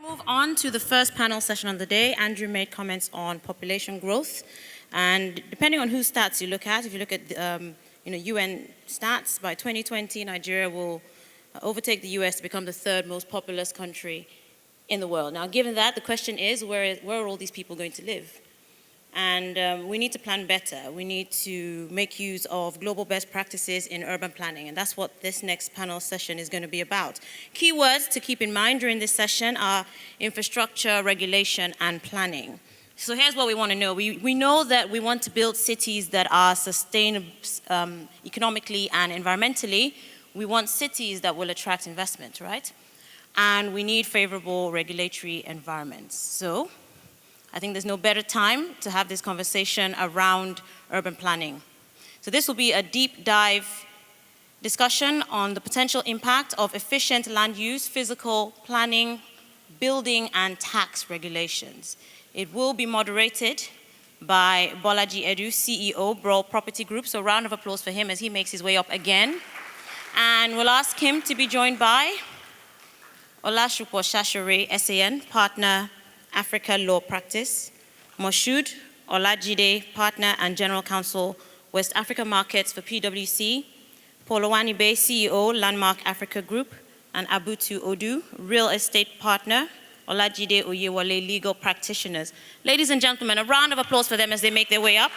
Move on to the first panel session of the day. Andrew made comments on population growth, and depending on whose stats you look at, if you look at UN stats, by 2020 Nigeria will overtake the US to become the third most populous country in the world. Now, given that, the question is, where are all these people going to live? And we need to plan better. We need to make use of global best practices in urban planning, and that's what this next panel session is going to be about. Keywords to keep in mind during this session are infrastructure, regulation, and planning. So here's what we want to know. We know that we want to build cities that are sustainable economically and environmentally. We want cities that will attract investment, right? And we need favorable regulatory environments. So I think there's no better time to have this conversation around urban planning. So this will be a deep dive discussion on the potential impact of efficient land use, physical planning, building, and tax regulations. It will be moderated by Bolaji Edu, CEO, Brawl Property Group. So a round of applause for him as he makes his way up again. And we'll ask him to be joined by Olashupo Shashore, SAN, partner, Africa Law Practice, Moshood Olajide, partner and general counsel, West Africa Markets for PwC, Polowani Bey, CEO, Landmark Africa Group, and Abutu Odu, real estate partner, Olajide Oyewole, legal practitioners. Ladies and gentlemen, a round of applause for them as they make their way up.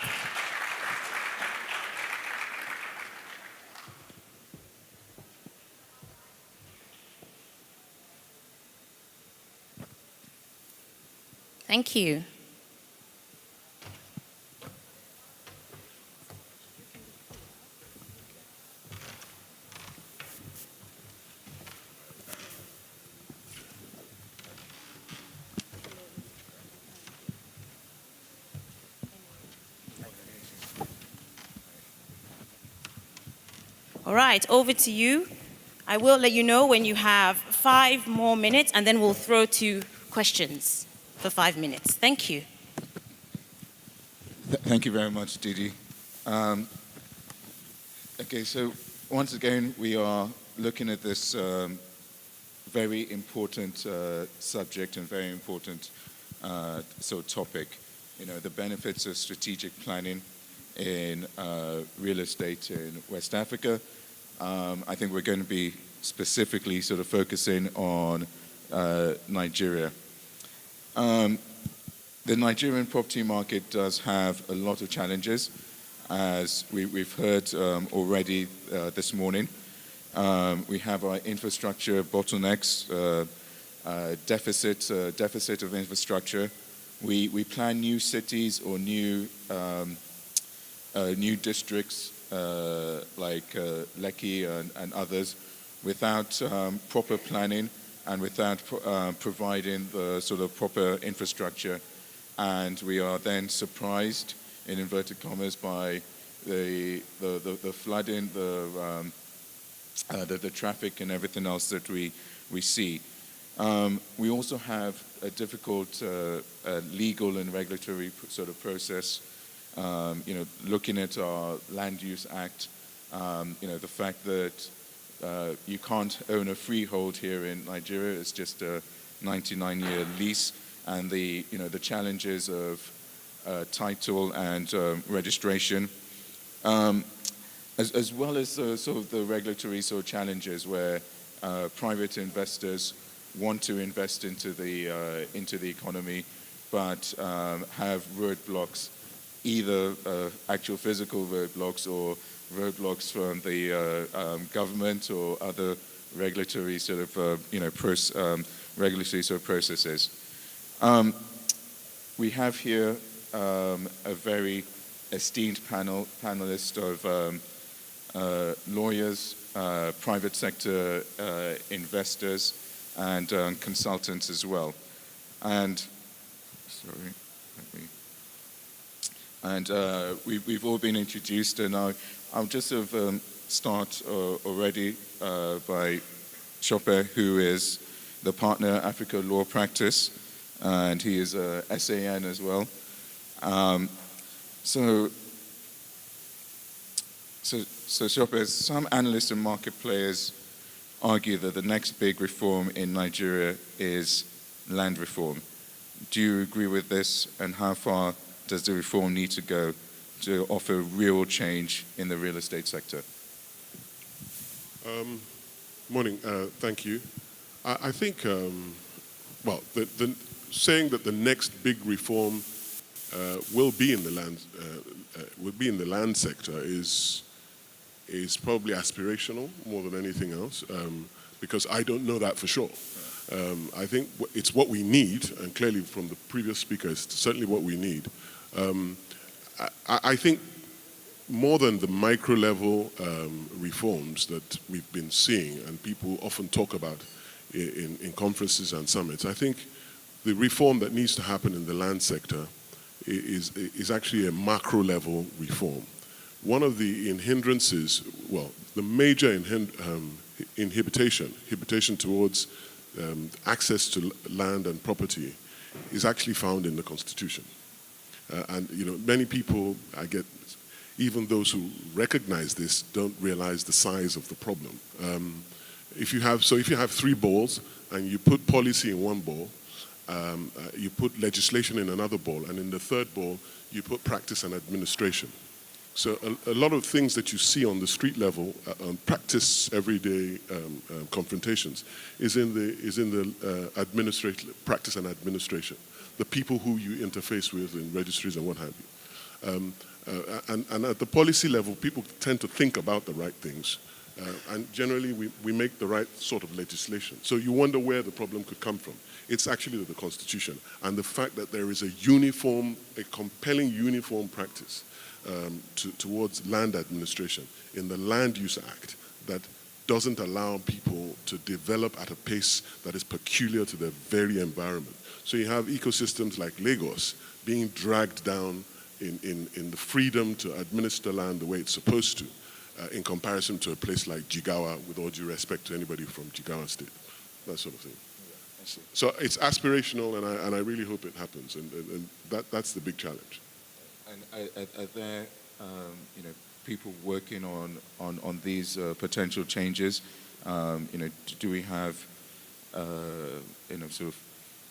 Thank you. All right, over to you. I will let you know when you have 5 more minutes, and then we'll throw to questions for 5 minutes. Thank you. Thank you very much, Didi. Okay, so once again, we are looking at this very important subject and very important topic. The benefits of strategic planning in real estate in West Africa. I think we're going to be specifically sort of focusing on Nigeria. The Nigerian property market does have a lot of challenges, as we've heard already this morning. We have our infrastructure bottlenecks, deficit of infrastructure. We plan new cities or new districts like Lekki and others without proper planning and without providing the sort of proper infrastructure. And we are then surprised, in inverted commas, by the flooding, the traffic and everything else that we see. We also have a difficult legal and regulatory sort of process. Looking at our Land Use Act, the fact that you can't own a freehold here in Nigeria. It's just a 99-year lease, and the challenges of title and registration, as well as sort of the regulatory sort of challenges where private investors want to invest into the economy, but have roadblocks, either actual physical roadblocks or roadblocks from the government or other regulatory sort of regulatory sort of processes. We have here a very esteemed panelist of lawyers, private sector investors, and consultants as well. And we've all been introduced, and I'll just sort of start already by Shope, who is the partner Africa Law Practice, and he is a SAN as well. So Shope, some analysts and market players argue that the next big reform in Nigeria is land reform. Do you agree with this, and how far does the reform need to go to offer real change in the real estate sector? Morning, thank you. I think, well, saying that the next big reform will be in the land sector is probably aspirational more than anything else, because I don't know that for sure. I think it's what we need, and clearly from the previous speaker, it's certainly what we need. I think more than the micro-level reforms that we've been seeing and people often talk about in conferences and summits, I think the reform that needs to happen in the land sector is actually a macro-level reform. One of the hindrances, well, the major inhibition towards access to land and property is actually found in the Constitution. And many people, even those who recognize this, don't realize the size of the problem. If you have 3 balls and you put policy in one ball, you put legislation in another ball, and in the third ball you put practice and administration. So a lot of things that you see on the street level, on practice everyday confrontations, is in the administrative practice and administration. The people who you interface with in registries and what have you. And at the policy level, people tend to think about the right things. And generally, we make the right sort of legislation. So you wonder where the problem could come from. It's actually the Constitution and the fact that there is a compelling uniform practice towards land administration in the Land Use Act that doesn't allow people to develop at a pace that is peculiar to their very environment. So you have ecosystems like Lagos being dragged down in the freedom to administer land the way it's supposed to, in comparison to a place like Jigawa, with all due respect to anybody from Jigawa State, that sort of thing. So it's aspirational, and I really hope it happens, and that's the big challenge. And are there, people working on these potential changes? Do we have, sort of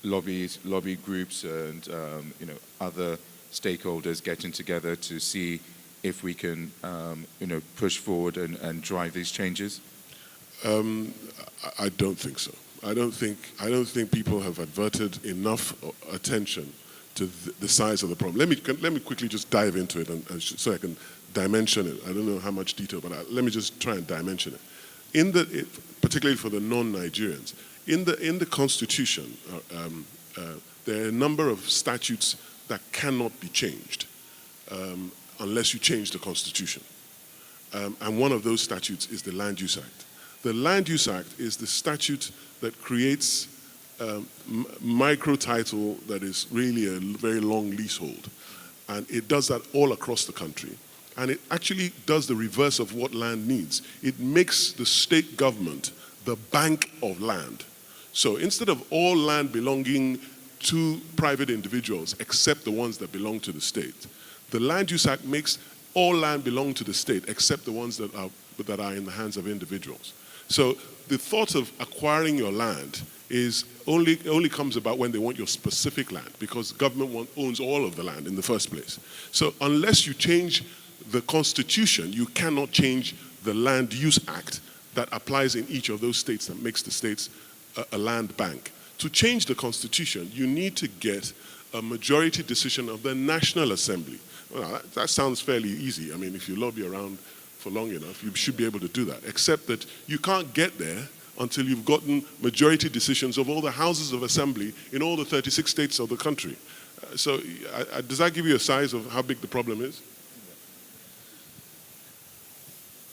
lobby groups and other stakeholders getting together to see if we can, push forward and drive these changes? I don't think so. I don't think people have adverted enough attention to the size of the problem. Let me quickly just dive into it, and so I can dimension it. I don't know how much detail, but let me just try and dimension it. Particularly for the non-Nigerians, in the Constitution, there are a number of statutes that cannot be changed unless you change the Constitution. And one of those statutes is the Land Use Act. The Land Use Act is the statute that creates micro-title that is really a very long leasehold. And it does that all across the country. And it actually does the reverse of what land needs. It makes the state government the bank of land. So instead of all land belonging to private individuals, except the ones that belong to the state, the Land Use Act makes all land belong to the state, except the ones that are in the hands of individuals. So the thought of acquiring your land only comes about when they want your specific land, because government owns all of the land in the first place. So unless you change the Constitution, you cannot change the Land Use Act that applies in each of those states that makes the states a land bank. To change the Constitution, you need to get a majority decision of the National Assembly. Well, that sounds fairly easy. I mean, if you lobby around for long enough, you should be able to do that, except that you can't get there until you've gotten majority decisions of all the houses of assembly in all the 36 states of the country. So does that give you a size of how big the problem is?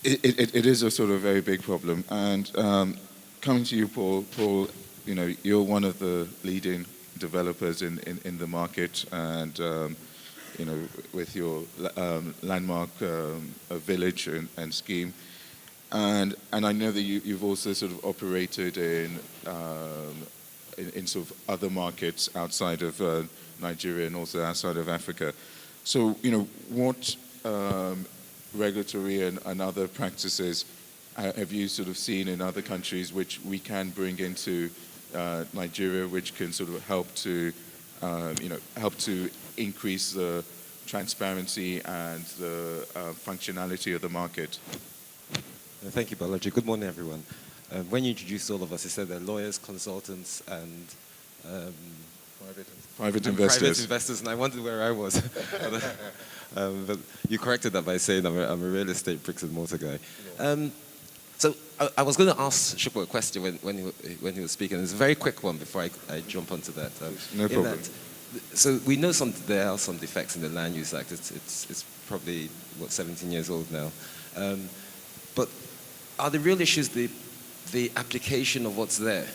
It is a sort of very big problem. And coming to you, Paul, you're one of the leading developers in the market, and with your landmark village and scheme. And I know that you've also sort of operated in sort of other markets outside of Nigeria and also outside of Africa. So, what regulatory and other practices have you sort of seen in other countries which we can bring into Nigeria, which can sort of help to, help to increase the transparency and the functionality of the market. Thank you, Bolaji. Good morning, everyone. When you introduced all of us, you said they're lawyers, consultants, and Private investors. Private investors, and I wondered where I was. But you corrected that by saying I'm a real estate bricks and mortar guy. So I was going to ask Shukwa a question when he was speaking. It's a very quick one before I jump onto that. No problem. So we know there are some defects in the Land Use Act. It's probably, 17 years old now. But are the real issues the application of what's there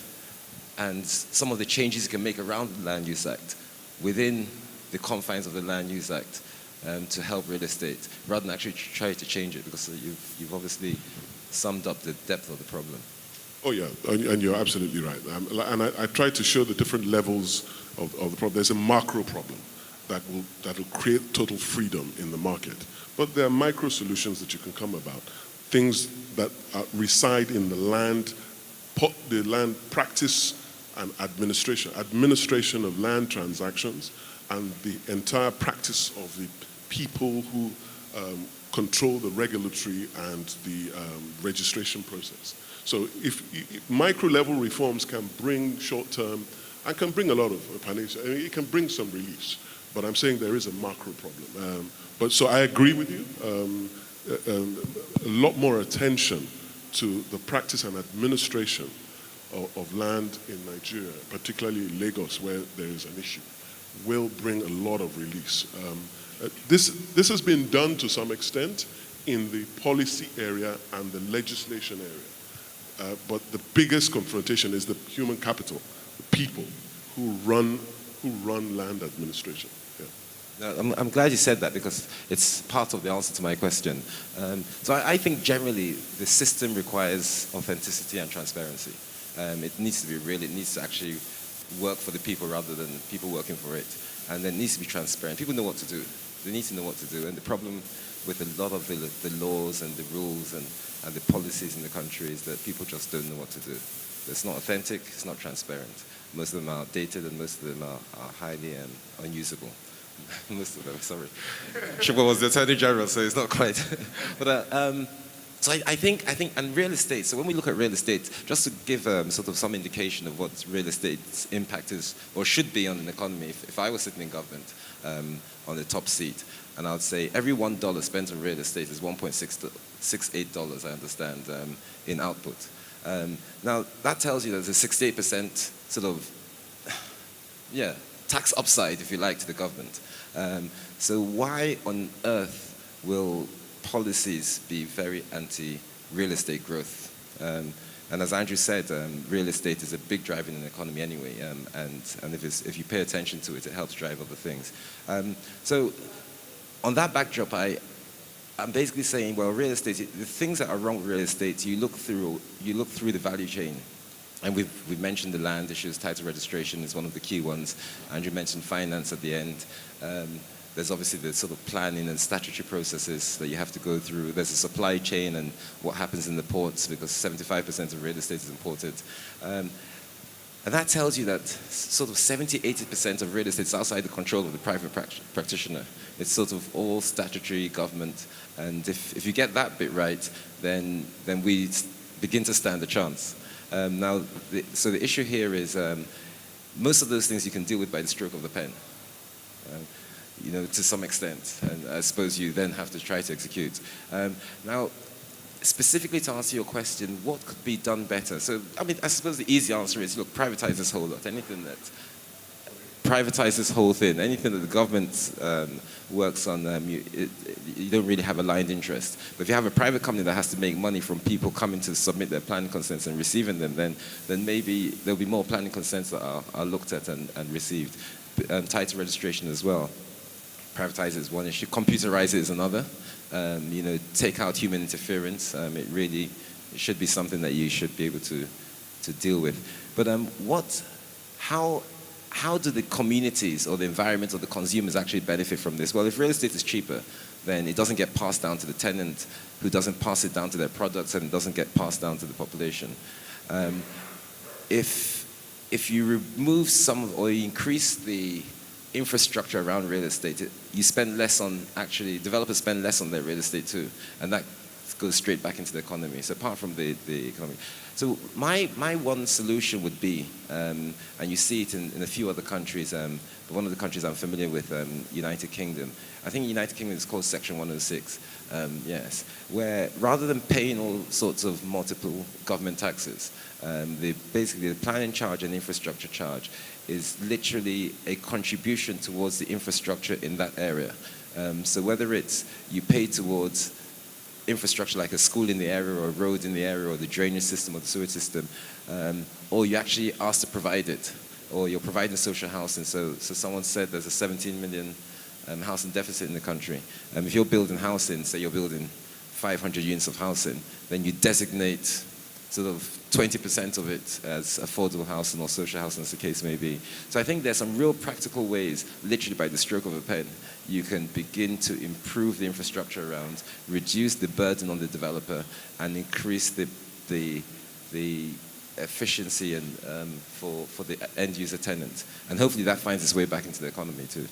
and some of the changes you can make around the Land Use Act within the confines of the Land Use Act to help real estate, rather than actually try to change it? Because you've obviously summed up the depth of the problem. Oh yeah, and you're absolutely right. And I tried to show the different levels of the problem. There's a macro problem that will create total freedom in the market. But there are micro solutions that you can come about. Things that reside in the land practice and administration of land transactions, and the entire practice of the people who control the regulatory and the registration process. So if micro-level reforms can bring short-term and can bring a lot of financial, it can bring some reliefs, but I'm saying there is a macro problem. But so I agree with you. A lot more attention to the practice and administration of land in Nigeria, particularly in Lagos, where there is an issue, will bring a lot of release. This has been done to some extent in the policy area and the legislation area. But the biggest confrontation is the human capital, the people who run land administration. Yeah. No, I'm glad you said that, because it's part of the answer to my question. So I think generally the system requires authenticity and transparency. It needs to be real. It needs to actually work for the people rather than people working for it. And then it needs to be transparent. People know what to do. They need to know what to do. And the problem with a lot of the laws and the rules and the policies in the country is that people just don't know what to do. It's not authentic. It's not transparent. Most of them are outdated, and most of them are highly unusable. Most of them, sorry. Shukwa was the Attorney General, so it's not quite. But so I think, and real estate. So when we look at real estate, just to give sort of some indication of what real estate's impact is or should be on an economy. If I was sitting in government on the top seat, and I would say every $1 spent on real estate is $1.68, I understand, in output. Now that tells you there's a 68% sort of, tax upside, if you like, to the government. So why on earth will policies be very anti-real estate growth? And as Andrew said, real estate is a big driver in an economy anyway, and if you pay attention to it, it helps drive other things. So on that backdrop, I'm basically saying, well, real estate, the things that are wrong with real estate, you look through the value chain. And we've mentioned the land issues. Title registration is one of the key ones. Andrew mentioned finance at the end. There's obviously the sort of planning and statutory processes that you have to go through. There's a supply chain and what happens in the ports, because 75% of real estate is imported. And that tells you that sort of 70, 80% of real estate is outside the control of the private practitioner. It's sort of all statutory government. And if you get that bit right, then we begin to stand a chance. Now, so the issue here is most of those things you can deal with by the stroke of the pen, to some extent, and I suppose you then have to try to execute. Now, specifically to answer your question, what could be done better? So, I suppose the easy answer is, look, privatize this whole lot. Privatize this whole thing. Anything that the government works on, you don't really have aligned interest. But if you have a private company that has to make money from people coming to submit their planning consents and receiving them, then maybe there'll be more planning consents that are looked at and received. Title registration as well. Privatize is one issue. Computerize it is another. Take out human interference. It should be something that you should be able to deal with. But how do the communities or the environment or the consumers actually benefit from this? Well, if real estate is cheaper, then it doesn't get passed down to the tenant, who doesn't pass it down to their products, and it doesn't get passed down to the population. If if you remove some or you increase the infrastructure around real estate, you spend less on, actually, developers spend less on their real estate too, and that goes straight back into the economy. So apart from the economy. So my one solution would be, and you see it in a few other countries, but one of the countries I'm familiar with, United Kingdom. I think United Kingdom is called Section 106, yes, where rather than paying all sorts of multiple government taxes, basically the planning charge and infrastructure charge is literally a contribution towards the infrastructure in that area. So whether it's you pay towards infrastructure like a school in the area or a road in the area or the drainage system or the sewage system, or you actually ask to provide it, or you're providing social housing. So someone said there's a 17 million housing deficit in the country. If you're building housing, say you're building 500 units of housing, then you designate sort of 20% of it as affordable housing or social housing, as the case may be. So I think there's some real practical ways, literally by the stroke of a pen, you can begin to improve the infrastructure around, reduce the burden on the developer, and increase the efficiency and for the end user tenant. And hopefully that finds its way back into the economy too.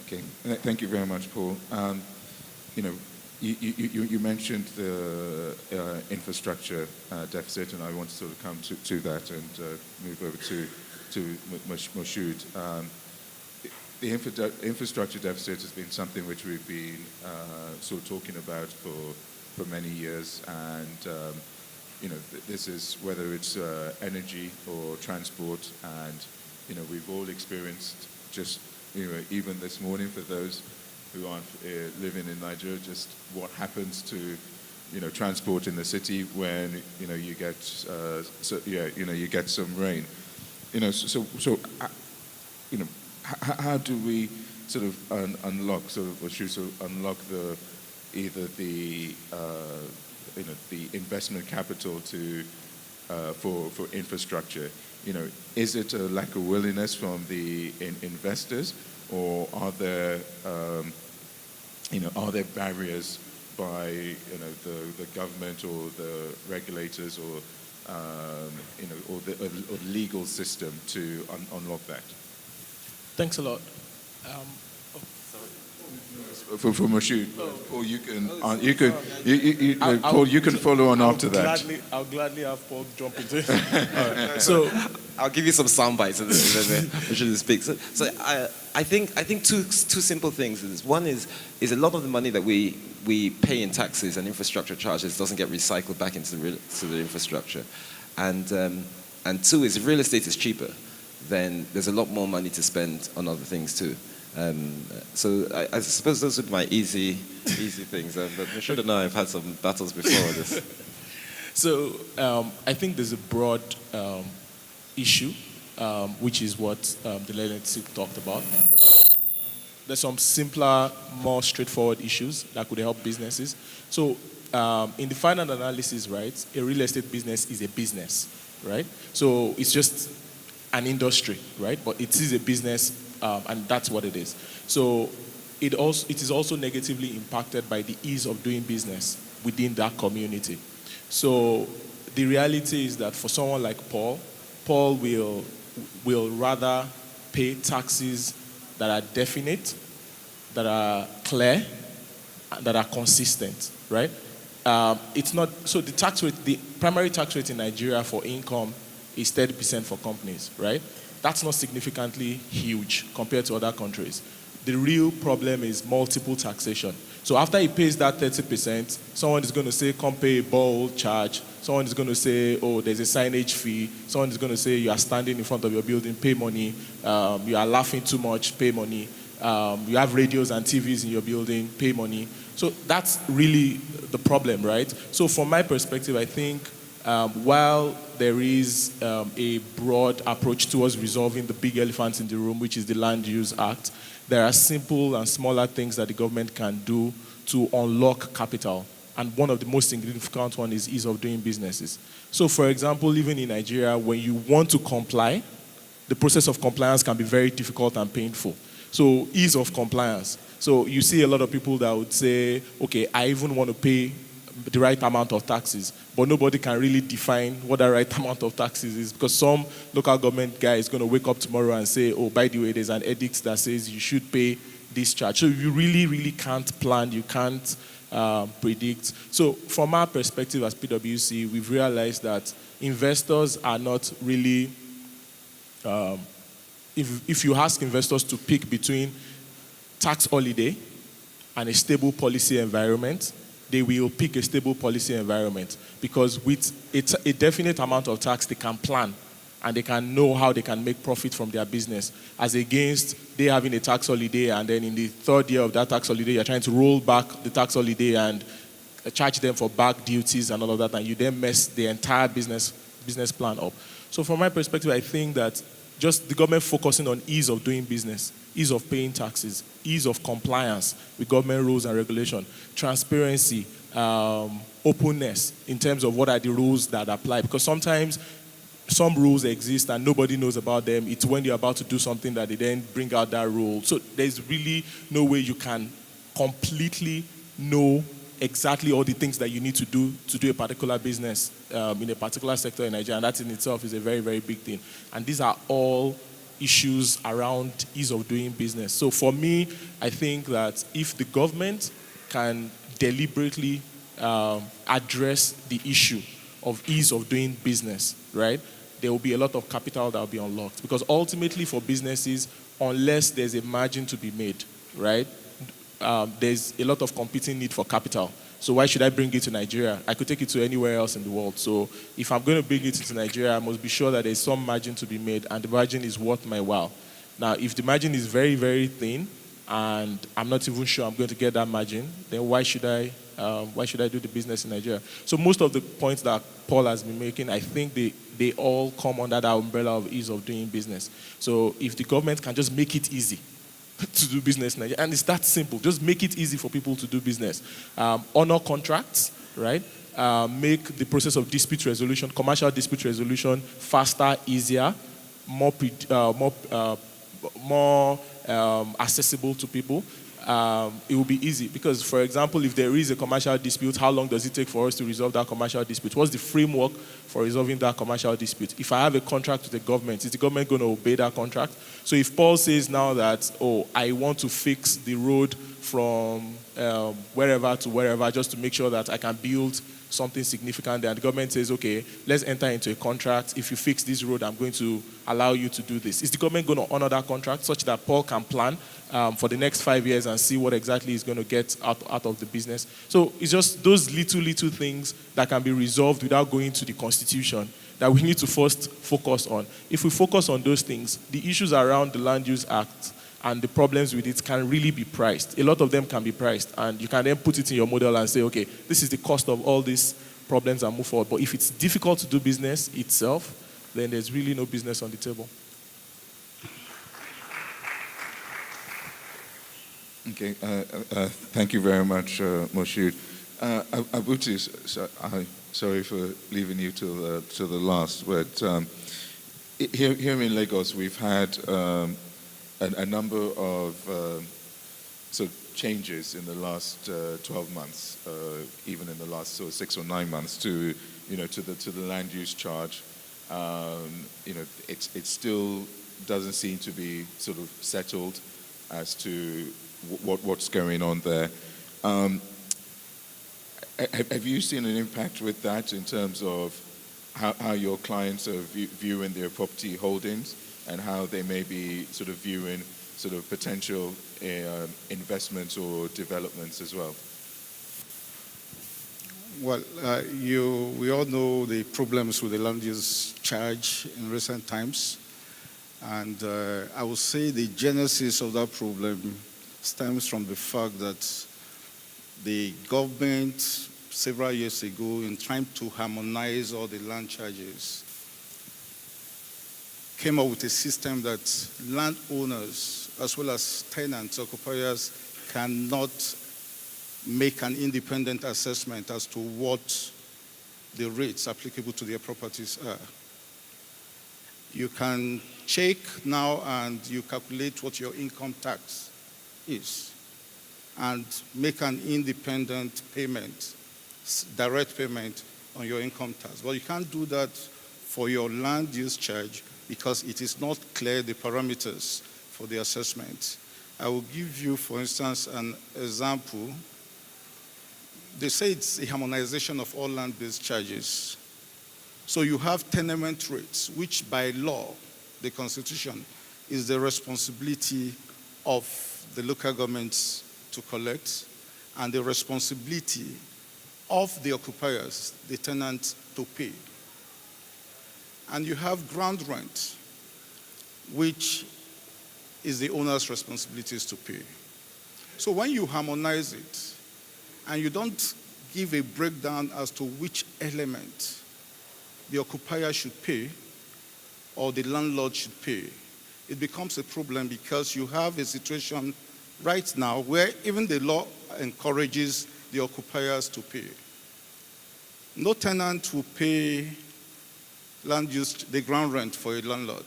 Okay, thank you very much, Paul. You mentioned the infrastructure deficit, and I want to sort of come to that and move over to Moshood. The infrastructure deficit has been something which we've been sort of talking about for many years, and this is whether it's energy or transport, and we've all experienced just even this morning, for those who aren't living in Nigeria, just what happens to transport in the city when you get you get some rain. How do we sort of unlock either the investment capital for infrastructure? Is it a lack of willingness from the investors, or are there barriers by the government or the regulators or the legal system to unlock that? Thanks a lot. For Moshood, Paul, you can follow on after that. I'll gladly have Paul jump into it. Right. So I'll give you some sound bites and then Moshood speak. So I think two simple things. One is a lot of the money that we pay in taxes and infrastructure charges doesn't get recycled back into the infrastructure, and two is if real estate is cheaper, then there's a lot more money to spend on other things too. So I suppose those are my easy things. But Moshood and I have had some battles before this. So I think there's a broad issue, which is what the learned talked about. But there's some simpler, more straightforward issues that could help businesses. So in the final analysis, right, a real estate business is a business, right? So it's just an industry, right? But it is a business, and that's what it is. So it is also negatively impacted by the ease of doing business within that community. So the reality is that for someone like Paul will rather pay taxes that are definite, that are clear, and that are consistent, right? It's not so the tax rate. The primary tax rate in Nigeria for income is 30% for companies, right? That's not significantly huge compared to other countries. The real problem is multiple taxation. So after he pays that 30%, someone is going to say, come pay a ball charge. Someone is going to say, oh, there's a signage fee. Someone is going to say, you are standing in front of your building, pay money. You are laughing too much, pay money. You have radios and TVs in your building, pay money. So that's really the problem, right? So from my perspective, I think while there is a broad approach towards resolving the big elephant in the room, which is the Land Use Act, there are simple and smaller things that the government can do to unlock capital. And one of the most significant one is ease of doing businesses. So for example, even in Nigeria, when you want to comply, the process of compliance can be very difficult and painful. So ease of compliance. So you see a lot of people that would say, okay, I even want to pay the right amount of taxes, but nobody can really define what the right amount of taxes is, because some local government guy is going to wake up tomorrow and say, oh, by the way, there's an edict that says you should pay this charge. So you really, really can't plan, you can't predict. So from our perspective as PwC, we've realized that investors are not really, if you ask investors to pick between tax holiday and a stable policy environment, they will pick a stable policy environment, because with a definite amount of tax, they can plan and they can know how they can make profit from their business, as against they having a tax holiday and then in the third year of that tax holiday, you're trying to roll back the tax holiday and charge them for back duties and all of that, and you then mess the entire business plan up. So from my perspective, I think that just the government focusing on ease of doing business, ease of paying taxes, ease of compliance with government rules and regulation, transparency, openness in terms of what are the rules that apply. Because sometimes some rules exist and nobody knows about them. It's when you're about to do something that they then bring out that rule. So there's really no way you can completely know exactly all the things that you need to do a particular business in a particular sector in Nigeria. And that in itself is a very, very big thing. And these are all issues around ease of doing business. So for me, I think that if the government can deliberately address the issue of ease of doing business, right, there will be a lot of capital that will be unlocked. Because ultimately for businesses, unless there's a margin to be made, right, there's a lot of competing need for capital. So why should I bring it to Nigeria? I could take it to anywhere else in the world. So if I'm going to bring it to Nigeria, I must be sure that there's some margin to be made and the margin is worth my while. Now, if the margin is very, very thin and I'm not even sure I'm going to get that margin, then why should I do the business in Nigeria? So most of the points that Paul has been making, I think they all come under that umbrella of ease of doing business. So if the government can just make it easy to do business in Nigeria, and it's that simple, just make it easy for people to do business. Honor contracts, right? Make the process of dispute resolution, commercial dispute resolution, faster, easier, more accessible to people. It will be easy because, for example, if there is a commercial dispute, how long does it take for us to resolve that commercial dispute? What's the framework for resolving that commercial dispute? If I have a contract with the government, is the government going to obey that contract? So if Paul says now that, oh, I want to fix the road from wherever to wherever just to make sure that I can build something significant there, and the government says, okay, let's enter into a contract. If you fix this road, I'm going to allow you to do this. Is the government going to honor that contract such that Paul can plan for the next 5 years and see what exactly he's going to get out of the business? So it's just those little things that can be resolved without going to the Constitution that we need to first focus on. If we focus on those things, the issues around the Land Use Act and the problems with it can really be priced. A lot of them can be priced, and you can then put it in your model and say, okay, this is the cost of all these problems and move forward. But if it's difficult to do business itself, then there's really no business on the table. Okay, thank you very much, Moshood. Abuti, sorry for leaving you to the last, but here in Lagos, we've had a number of sort of changes in the last 12 months, even in the last sort of 6 or 9 months, to the land use charge. It still doesn't seem to be sort of settled as to what's going on there. Have you seen an impact with that in terms of how your clients are viewing their property holdings and how they may be sort of viewing sort of potential investments or developments as well? Well, we all know the problems with the land use charge in recent times. And I would say the genesis of that problem stems from the fact that the government several years ago, in trying to harmonize all the land charges, came up with a system that landowners, as well as tenants, occupiers, cannot make an independent assessment as to what the rates applicable to their properties are. You can check now and you calculate what your income tax is and make an independent payment direct payment on your income tax. But you can't do that for your land use charge because it is not clear the parameters for the assessment. I will give you, for instance, an example. They say it's a harmonization of all land-based charges. So you have tenement rates, which by law, the Constitution, is the responsibility of the local governments to collect, and the responsibility of the occupiers, the tenants, to pay. And you have ground rent, which is the owner's responsibilities to pay. So when you harmonize it, and you don't give a breakdown as to which element the occupier should pay or the landlord should pay, it becomes a problem because you have a situation right now where even the law encourages the occupiers to pay. No tenant will pay land use, the ground rent for a landlord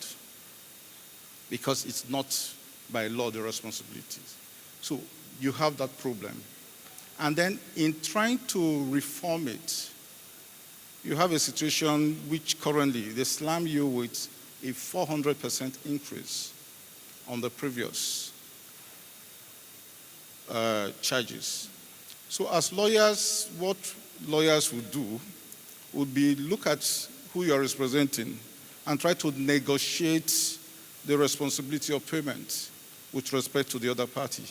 because it's not by law the responsibilities. So you have that problem. And then in trying to reform it, you have a situation which currently they slam you with a 400% increase on the previous charges. So as lawyers, what lawyers would do would be look at who you are representing and try to negotiate the responsibility of payment with respect to the other party.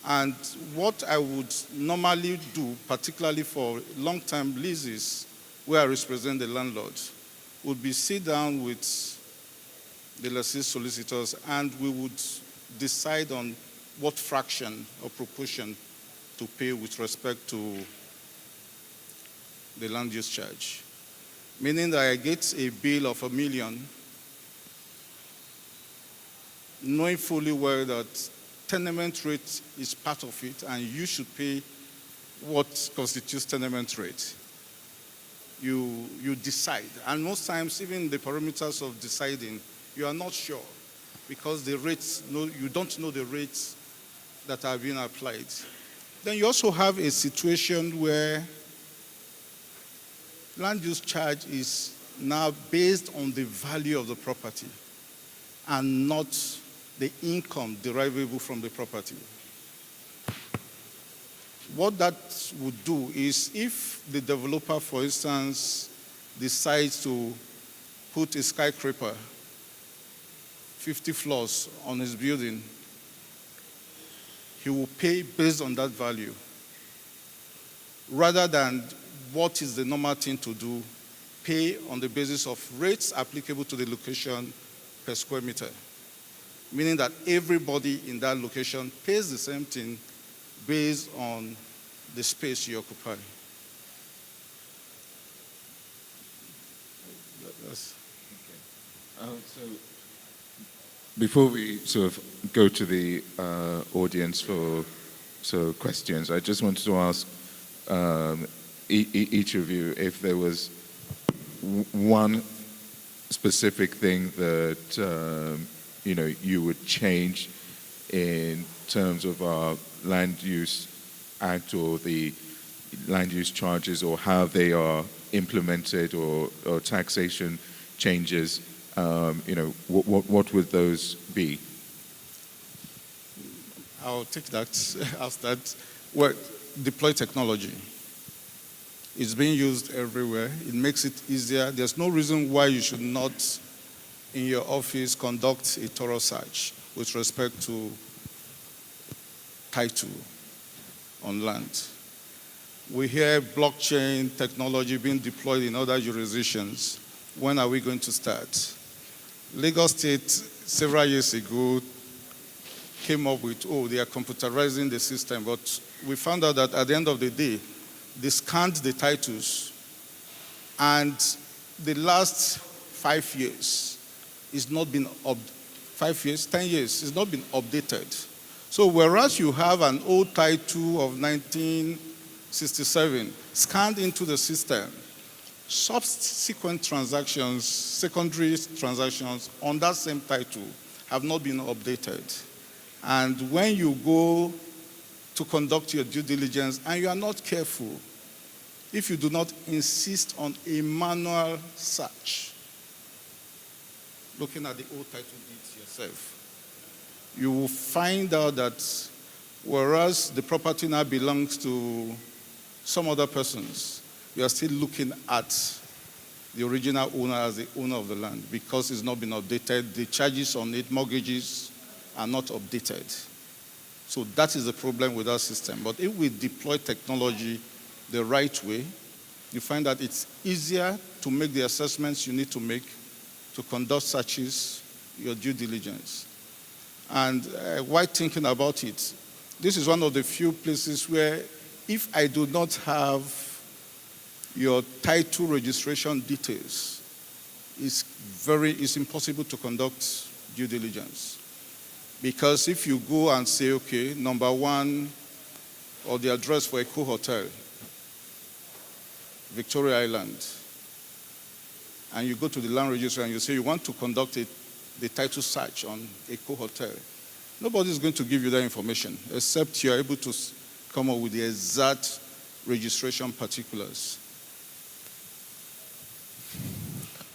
And what I would normally do, particularly for long-term leases where I represent the landlord, would be sit down with the lessee solicitors and we would decide on what fraction or proportion to pay with respect to the land use charge. Meaning that I get a bill of $1 million, knowing fully well that tenement rate is part of it, and you should pay what constitutes tenement rate. You decide. And most times, even the parameters of deciding, you are not sure because the rates, you don't know the rates that are being applied. Then you also have a situation where land use charge is now based on the value of the property and not the income derivable from the property. What that would do is if the developer, for instance, decides to put a skyscraper 50 floors on his building, he will pay based on that value rather than what is the normal thing to do, pay on the basis of rates applicable to the location per square meter. Meaning that everybody in that location pays the same thing based on the space you occupy. So before we sort of go to the audience for questions, I just wanted to ask each of you if there was one specific thing that you would change in terms of our land use act or the land use charges or how they are implemented or taxation changes. What would those be? I'll take that. I'll start. Well, deploy technology. It's being used everywhere. It makes it easier. There's no reason why you should not, in your office, conduct a thorough search with respect to title on land. We hear blockchain technology being deployed in other jurisdictions. When are we going to start? Lagos State, several years ago, came up with, they are computerizing the system, but we found out that at the end of the day, they scanned the titles, and the last 5 years, it's not been 5 years, 10 years, it's not been updated. So whereas you have an old title of 1967 scanned into the system, subsequent transactions, secondary transactions on that same title have not been updated. And when you go to conduct your due diligence and you are not careful, if you do not insist on a manual search, looking at the old title deeds yourself, you will find out that whereas the property now belongs to some other persons, you are still looking at the original owner as the owner of the land because it's not been updated. The charges on it, mortgages, are not updated. So that is the problem with our system. But if we deploy technology the right way, you find that it's easier to make the assessments you need to make, to conduct searches, your due diligence. And while thinking about it, this is one of the few places where if I do not have your title registration details, it's impossible to conduct due diligence. Because if you go and say, okay, number one, or the address for Eco Hotel, Victoria Island, and you go to the land registry and you say you want to conduct the title search on Eco Hotel, nobody is going to give you that information except you are able to come up with the exact registration particulars.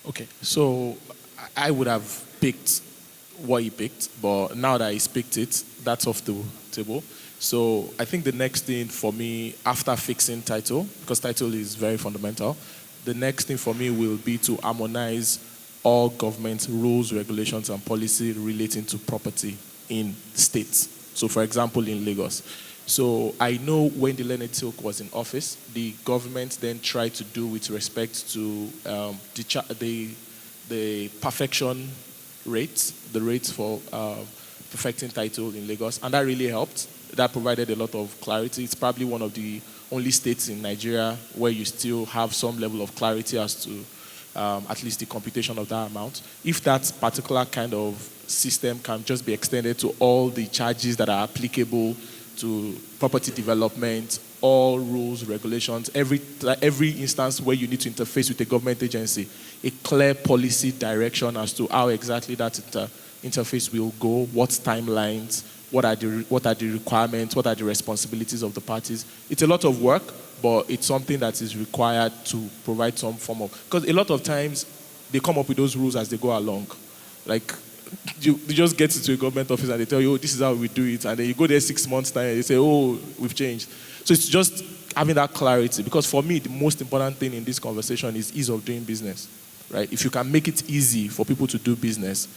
Okay, so I would have picked what he picked, but now that he's picked it, that's off the table. So I think the next thing for me, after fixing title, because title is very fundamental, the next thing for me will be to harmonize all government rules, regulations, and policy relating to property in states. So for example, in Lagos. So I know when the Leonard Silk was in office, the government then tried to do with respect to the perfection rates, the rates for perfecting title in Lagos, and that really helped. That provided a lot of clarity. It's probably one of the only states in Nigeria where you still have some level of clarity as to at least the computation of that amount. If that particular kind of system can just be extended to all the charges that are applicable to property development, all rules, regulations, every instance where you need to interface with a government agency, a clear policy direction as to how exactly that interface will go, what timelines, what are the requirements, what are the responsibilities of the parties. It's a lot of work, but it's something that is required to provide some form of, because a lot of times they come up with those rules as they go along. Like, you just get into a government office and they tell you, oh, this is how we do it. And then you go there 6 months time and they say, oh, we've changed. So it's just having that clarity. Because for me, the most important thing in this conversation is ease of doing business, right? If you can make it easy for people to do business,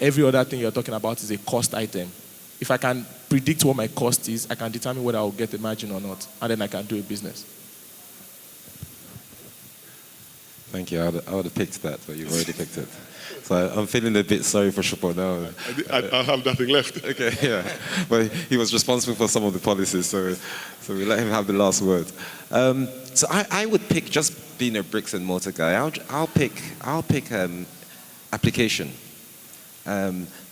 every other thing you're talking about is a cost item. If I can predict what my cost is, I can determine whether I'll get a margin or not. And then I can do a business. Thank you. I would have picked that, but you've already picked it. So I'm feeling a bit sorry for Shupo now. I have nothing left. Okay, yeah. But he was responsible for some of the policies, so we let him have the last word. So I would pick, just being a bricks and mortar guy, I'll pick application.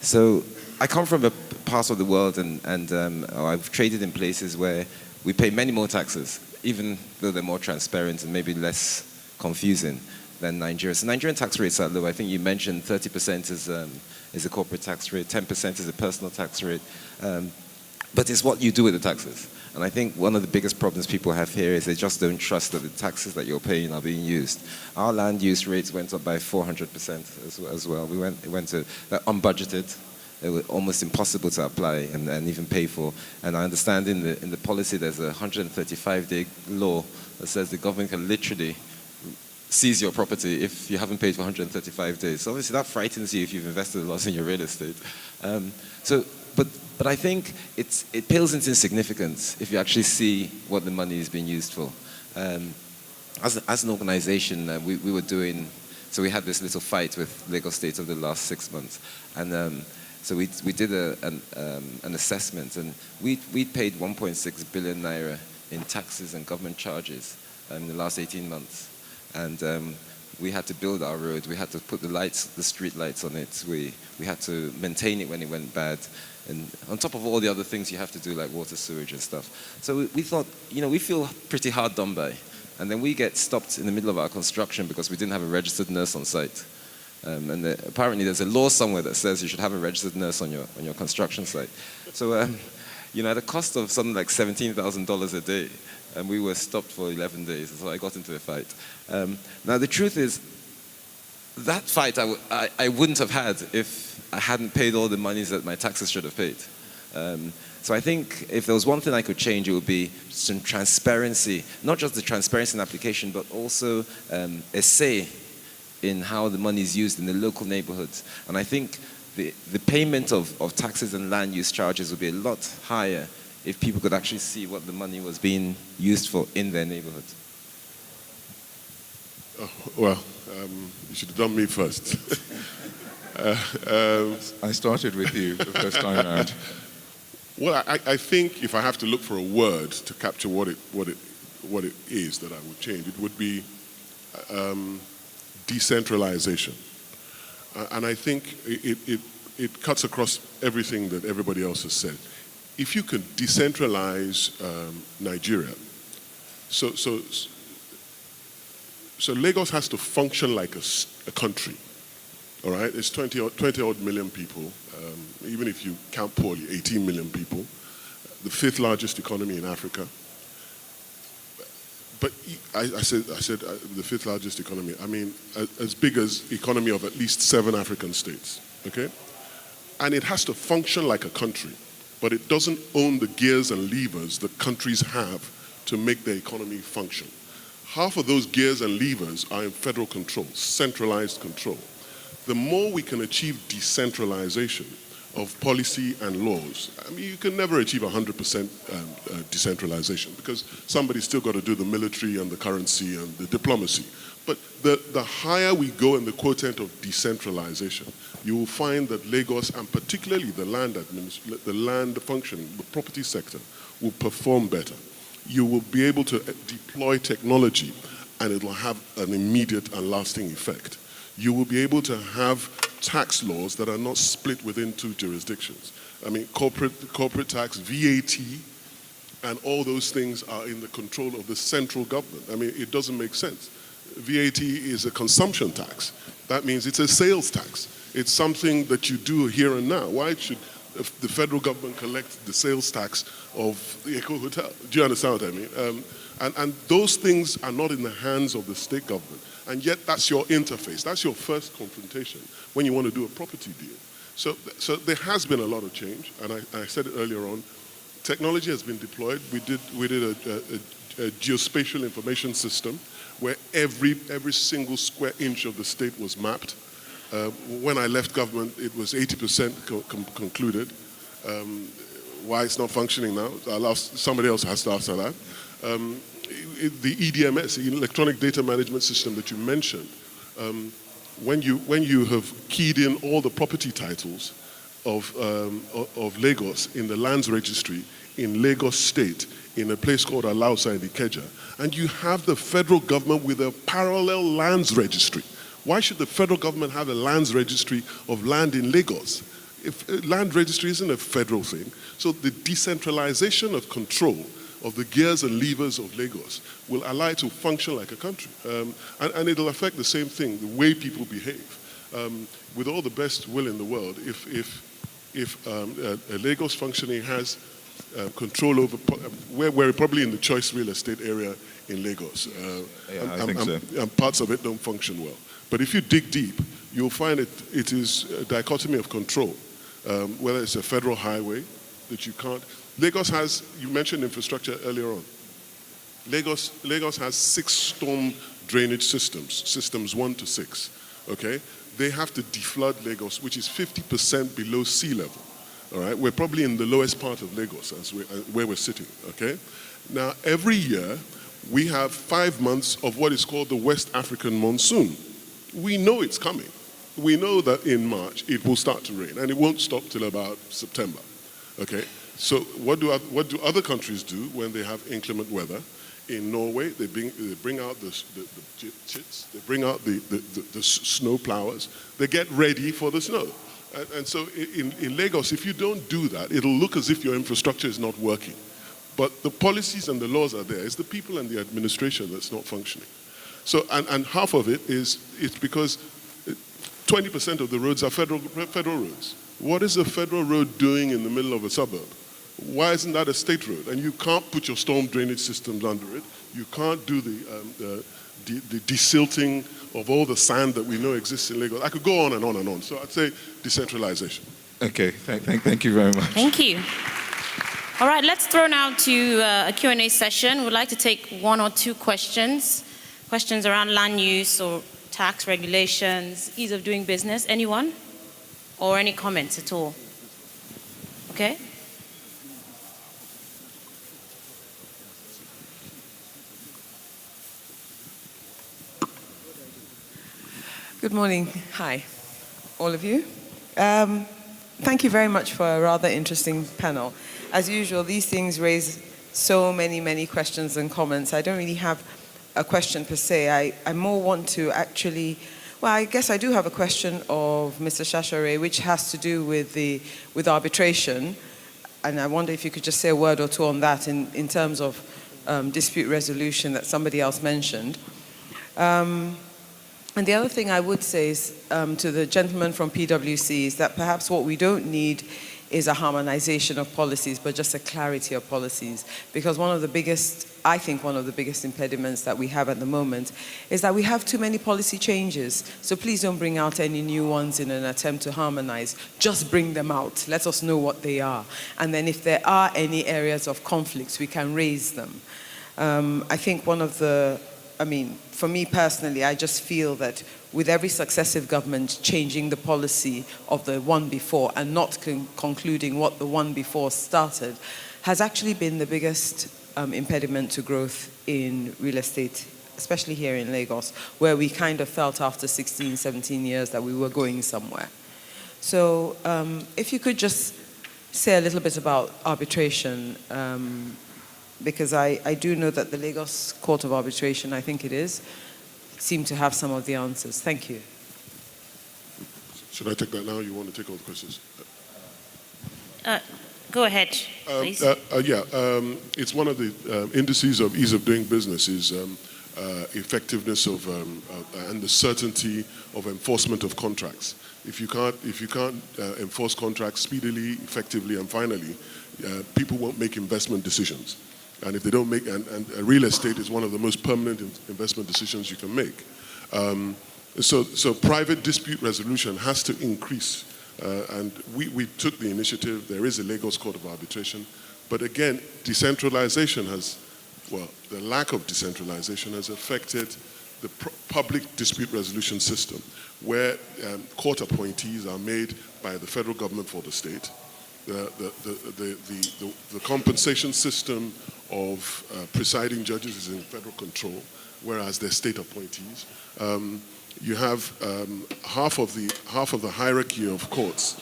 So I come from a part of the world and I've traded in places where we pay many more taxes, even though they're more transparent and maybe less confusing than Nigeria. So Nigerian tax rates are low. I think you mentioned 30% is a corporate tax rate, 10% is a personal tax rate. But it's what you do with the taxes. And I think one of the biggest problems people have here is they just don't trust that the taxes that you're paying are being used. Our land use rates went up by 400% as well. It went to unbudgeted. It was almost impossible to apply and even pay for. And I understand in the policy there's a 135-day law that says the government can literally seize your property if you haven't paid for 135 days. So obviously that frightens you if you've invested a lot in your real estate. But I think it pales into insignificance if you actually see what the money is being used for. As an organization, we were doing, so we had this little fight with Lagos State over the last 6 months. And so we did an assessment, and we paid 1.6 billion naira in taxes and government charges in the last 18 months. And we had to build our road. We had to put the street lights on it. We had to maintain it when it went bad. And on top of all the other things you have to do, like water, sewage and stuff. So we thought, we feel pretty hard done by. And then we get stopped in the middle of our construction because we didn't have a registered nurse on site. And apparently there's a law somewhere that says you should have a registered nurse on your construction site. So, at a cost of something like $17,000 a day, and we were stopped for 11 days, so I got into a fight. Now, the truth is, that fight I wouldn't have had if I hadn't paid all the monies that my taxes should have paid. So I think if there was one thing I could change, it would be some transparency, not just the transparency in application, but also a say in how the money is used in the local neighborhoods. And I think the payment of taxes and land use charges would be a lot higher if people could actually see what the money was being used for in their neighborhood. You should have done me first. I started with you the first time around. Well, I think if I have to look for a word to capture what it is that I would change, it would be decentralization. And I think it cuts across everything that everybody else has said. If you can decentralize Nigeria, so Lagos has to function like a country, all right? It's 20 odd million people, even if you count poorly, 18 million people, the 5th largest economy in Africa. But I said the 5th largest economy. I mean, as big as economy of at least 7 African states, okay? And it has to function like a country, but it doesn't own the gears and levers that countries have to make their economy function. Half of those gears and levers are in federal control, centralized control. The more we can achieve decentralization of policy and laws, I mean, you can never achieve 100% decentralization because somebody's still got to do the military and the currency and the diplomacy. But the higher we go in the quotient of decentralization, you will find that Lagos, and particularly the land function, the property sector, will perform better. You will be able to deploy technology and it will have an immediate and lasting effect. You will be able to have tax laws that are not split within 2 jurisdictions. I mean, corporate tax, VAT, and all those things are in the control of the central government. I mean, it doesn't make sense. VAT is a consumption tax. That means it's a sales tax. It's something that you do here and now. Why should the federal government collect the sales tax of the Eco Hotel? Do you understand what I mean? And those things are not in the hands of the state government. And yet that's your interface. That's your first confrontation when you want to do a property deal. So there has been a lot of change, and I said it earlier on. Technology has been deployed. We did a geospatial information system where every single square inch of the state was mapped. When I left government, it was 80% concluded. Why it's not functioning now, somebody else has to answer that. The EDMS, the Electronic Data Management System that you mentioned, when you have keyed in all the property titles of Lagos in the lands registry in Lagos State, in a place called Alausa in Ikeja, and you have the federal government with a parallel lands registry. Why should the federal government have a lands registry of land in Lagos? If land registry isn't a federal thing, so the decentralization of control of the gears and levers of Lagos will allow it to function like a country. And it'll affect the same thing, the way people behave. With all the best will in the world, if a Lagos functioning has control over, we're probably in the choice real estate area in Lagos. I think so. And parts of it don't function well. But if you dig deep, you'll find it is a dichotomy of control. Whether it's a federal highway that you can't. Lagos has, you mentioned infrastructure earlier on. Lagos has 6 storm drainage systems 1 to 6, okay? They have to deflood Lagos, which is 50% below sea level, all right? We're probably in the lowest part of Lagos where we're sitting, okay? Now, every year, we have 5 months of what is called the West African monsoon. We know it's coming. We know that in March, it will start to rain, and it won't stop till about September, okay? So what do other countries do when they have inclement weather? In Norway, they bring out the chits, they bring out the snow plowers, they get ready for the snow. And so in Lagos, if you don't do that, it'll look as if your infrastructure is not working. But the policies and the laws are there. It's the people and the administration that's not functioning. So, and half of it's because 20% of the roads are federal roads. What is a federal road doing in the middle of a suburb? Why isn't that a state road? And you can't put your storm drainage systems under it. You can't do the desilting of all the sand that we know exists in Lagos. I could go on and on and on. So I'd say decentralization. Okay, thank you very much. Thank you. All right, let's throw now to a Q&A session. We'd like to take 1 or 2 questions. Questions around land use or tax regulations, ease of doing business. Anyone? Or any comments at all? Okay. Good morning. Hi, all of you. Thank you very much for a rather interesting panel. As usual, these things raise so many questions and comments. I don't really have a question per se. I more want to actually, well, I guess I do have a question of Mr. Shashare, which has to do with arbitration. And I wonder if you could just say a word or two on that in terms of dispute resolution that somebody else mentioned. And the other thing I would say is to the gentleman from PwC is that perhaps what we don't need is a harmonization of policies, but just a clarity of policies. Because one of the biggest impediments that we have at the moment is that we have too many policy changes. So please don't bring out any new ones in an attempt to harmonize. Just bring them out. Let us know what they are. And then if there are any areas of conflicts, we can raise them. I think for me personally, I just feel that with every successive government changing the policy of the one before and not concluding what the one before started has actually been the biggest impediment to growth in real estate, especially here in Lagos, where we kind of felt after 16, 17 years that we were going somewhere. So if you could just say a little bit about arbitration, because I do know that the Lagos Court of Arbitration, I think it is, seem to have some of the answers. Thank you. Should I take that now? You want to take all the questions? Go ahead, please. It's one of the indices of ease of doing business is effectiveness of and the certainty of enforcement of contracts. If you can't enforce contracts speedily, effectively, and finally, people won't make investment decisions. And if they don't make, and real estate is one of the most permanent investment decisions you can make. So private dispute resolution has to increase. And we took the initiative. There is a Lagos Court of Arbitration. But again, decentralization the lack of decentralization has affected the public dispute resolution system, where court appointees are made by the federal government for the state. The compensation system of presiding judges is in federal control, whereas they're state appointees. You have half of the hierarchy of courts,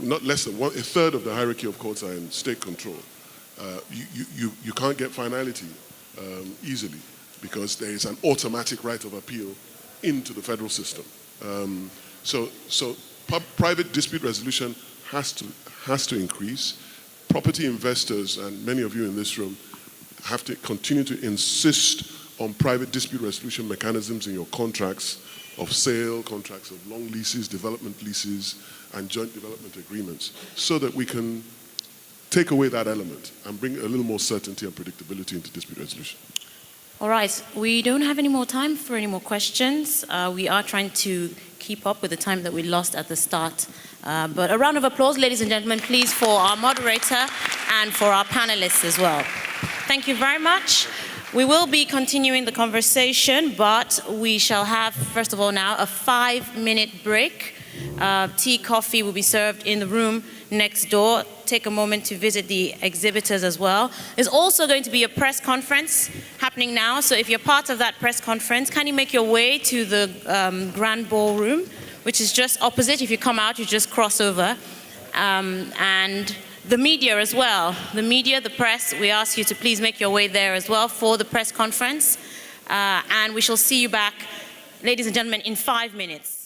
not less than a third of the hierarchy of courts are in state control. You can't get finality easily because there is an automatic right of appeal into the federal system. So private dispute resolution has to increase. Property investors, and many of you in this room, have to continue to insist on private dispute resolution mechanisms in your contracts of sale, contracts of long leases, development leases, and joint development agreements, so that we can take away that element and bring a little more certainty and predictability into dispute resolution. All right, we don't have any more time for any more questions. We are trying to keep up with the time that we lost at the start. But a round of applause, ladies and gentlemen, please, for our moderator and for our panelists as well. Thank you very much. We will be continuing the conversation, but we shall have, first of all now, a 5-minute break. Tea, coffee will be served in the room next door. Take a moment to visit the exhibitors as well. There's also going to be a press conference happening now, so if you're part of that press conference, can you make your way to the grand ballroom, which is just opposite. If you come out, you just cross over. And the media as well. The media, the press, we ask you to please make your way there as well for the press conference. And we shall see you back, ladies and gentlemen, in 5 minutes.